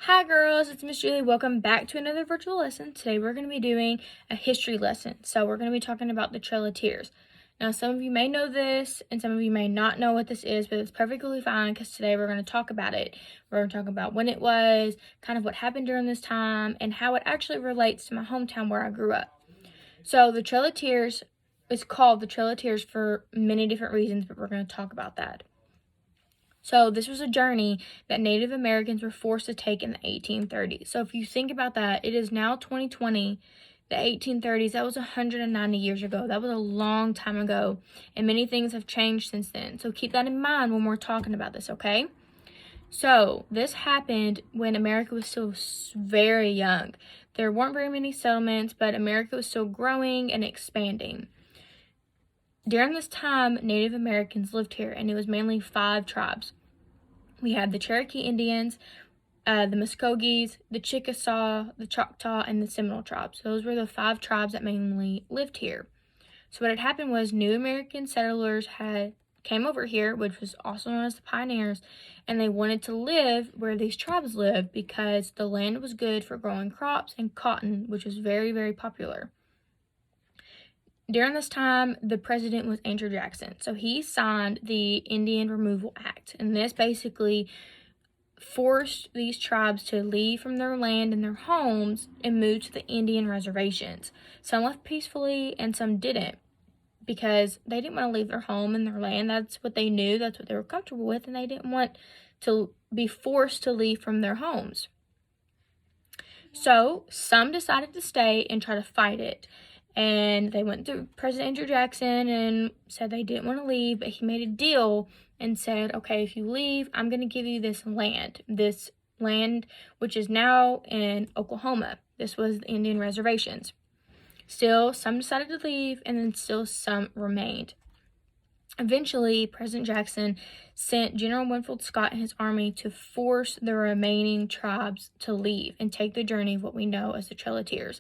Hi girls, it's Miss Julie. Welcome back to another virtual lesson. Today we're going to be doing a history lesson. So we're going to be talking about the Trail of Tears. Now some of you may know this and some of you may not know what this is, but it's perfectly fine because today we're going to talk about it. We're going to talk about when it was, kind of what happened during this time, and how it actually relates to my hometown where I grew up. So the Trail of Tears is called the Trail of Tears for many different reasons, but we're going to talk about that. So this was a journey that Native Americans were forced to take in the 1830s. So if you think about that, it is now 2020. The 1830s, that was 190 years ago. That was a long time ago, and many things have changed since then. So keep that in mind when we're talking about this, okay? So this happened when America was still very young. There weren't very many settlements, but America was still growing and expanding. During this time, Native Americans lived here, and it was mainly 5 tribes. We had the Cherokee Indians, the Muskogees, the Chickasaw, the Choctaw, and the Seminole tribes. Those were the 5 tribes that mainly lived here. So what had happened was new American settlers came over here, which was also known as the pioneers, and they wanted to live where these tribes lived because the land was good for growing crops and cotton, which was very, very popular. During this time, the president was Andrew Jackson. So he signed the Indian Removal Act, and this basically forced these tribes to leave from their land and their homes and move to the Indian reservations. Some left peacefully and some didn't because they didn't want to leave their home and their land. That's what they knew, that's what they were comfortable with, and they didn't want to be forced to leave from their homes. So some decided to stay and try to fight it. And they went to President Andrew Jackson and said they didn't want to leave, but he made a deal and said, okay, if you leave, I'm going to give you this land, which is now in Oklahoma. This was the Indian reservations. Still, some decided to leave, and then still some remained. Eventually, President Jackson sent General Winfield Scott and his army to force the remaining tribes to leave and take the journey of what we know as the Trail of Tears.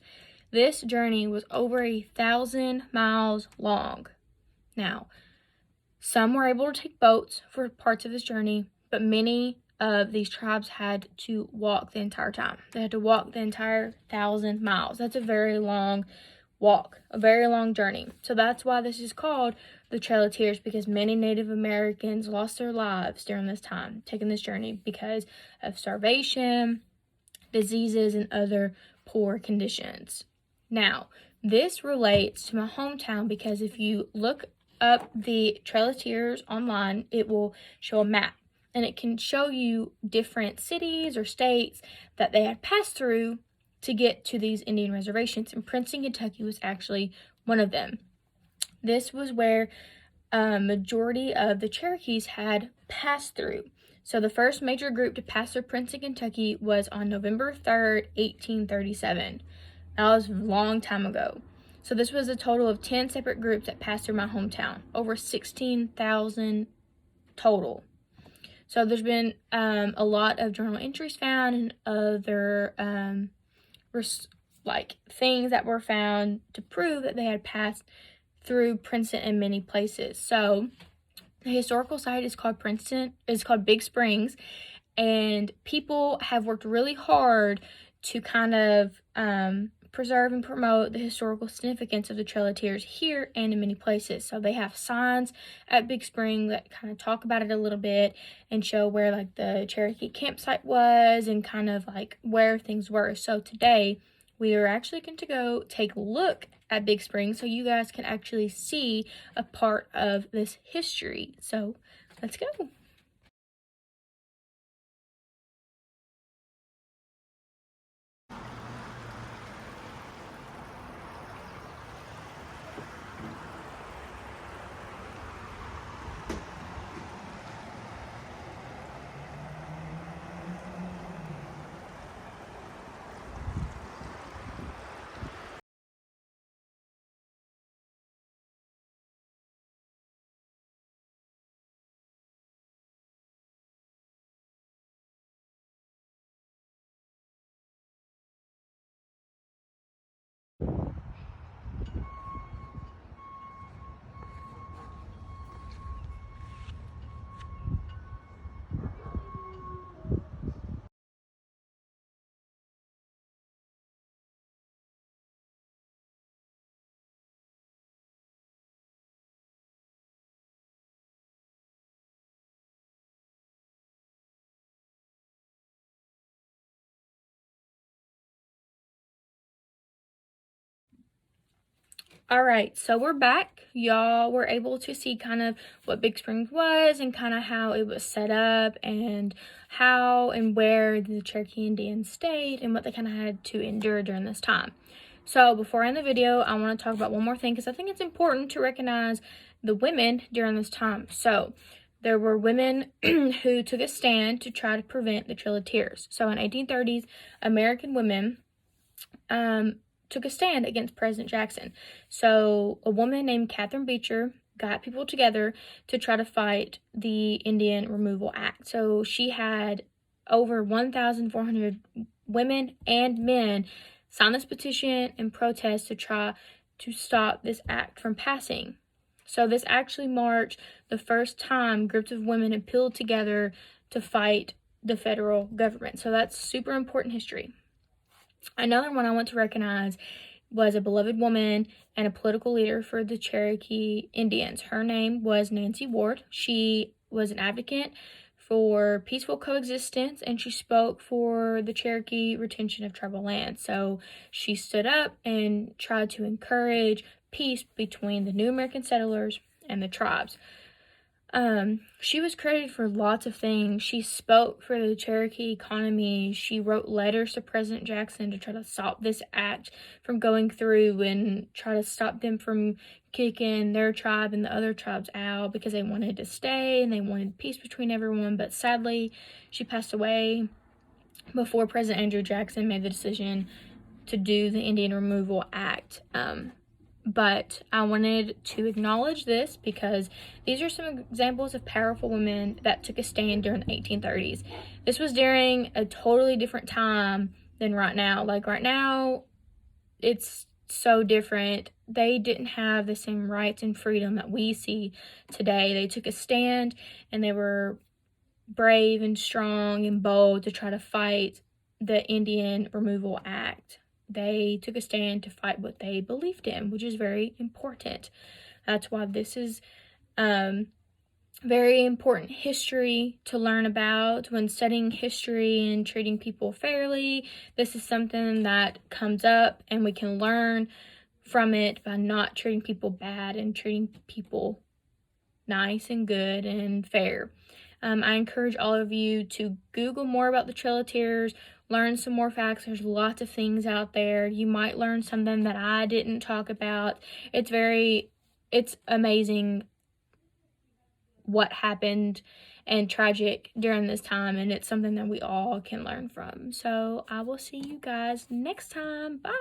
This journey was over 1,000 miles long. Now, some were able to take boats for parts of this journey, but many of these tribes had to walk the entire time. They had to walk the entire 1,000 miles. That's a very long walk, a very long journey. So that's why this is called the Trail of Tears, because many Native Americans lost their lives during this time, taking this journey because of starvation, diseases, and other poor conditions. Now, this relates to my hometown because if you look up the Trail of Tears online, it will show a map, and it can show you different cities or states that they had passed through to get to these Indian reservations, and Princeton, Kentucky was actually one of them. This was where a majority of the Cherokees had passed through. So the first major group to pass through Princeton, Kentucky was on November 3rd, 1837. That was a long time ago. So this was a total of 10 separate groups that passed through my hometown. Over 16,000 total. So there's been a lot of journal entries found and other things that were found to prove that they had passed through Princeton in many places. So the historical site is called Big Springs, and people have worked really hard to kind of preserve and promote the historical significance of the Trail of Tears here and in many places. So they have signs at Big Spring that kind of talk about it a little bit and show where like the Cherokee campsite was and kind of like where things were. So today we are actually going to go take a look at Big Spring so you guys can actually see a part of this history. So let's go. All right, so we're back. Y'all were able to see kind of what Big Springs was and kind of how it was set up and how and where the Cherokee Indians stayed and what they kind of had to endure during this time. So before I end the video, I want to talk about one more thing because I think it's important to recognize the women during this time. So there were women who took a stand to try to prevent the Trail of Tears. So in 1830s, American women took a stand against President Jackson. So a woman named Catherine Beecher got people together to try to fight the Indian Removal Act. So she had over 1,400 women and men sign this petition and protest to try to stop this act from passing. So this actually marked the first time groups of women appealed together to fight the federal government. So that's super important history. Another one I want to recognize was a beloved woman and a political leader for the Cherokee Indians. Her name was Nancy Ward. She was an advocate for peaceful coexistence, and she spoke for the Cherokee retention of tribal land. So she stood up and tried to encourage peace between the new American settlers and the tribes. She was credited for lots of things. She spoke for the Cherokee economy. She wrote letters to President Jackson to try to stop this act from going through and try to stop them from kicking their tribe and the other tribes out because they wanted to stay and they wanted peace between everyone. But sadly, she passed away before President Andrew Jackson made the decision to do the Indian Removal Act. But I wanted to acknowledge this because these are some examples of powerful women that took a stand during the 1830s. This was during a totally different time than right now. Like right now, it's so different. They didn't have the same rights and freedom that we see today. They took a stand and they were brave and strong and bold to try to fight the Indian Removal Act. They took a stand to fight what they believed in, which is very important. That's why this is very important history to learn about when studying history and treating people fairly. This is something that comes up and we can learn from it by not treating people bad and treating people nice and good and fair. I encourage all of you to Google more about the Trail of Tears, learn some more facts. There's lots of things out there. You might learn something that I didn't talk about. It's amazing what happened and tragic during this time, and it's something that we all can learn from. So I will see you guys next time. Bye.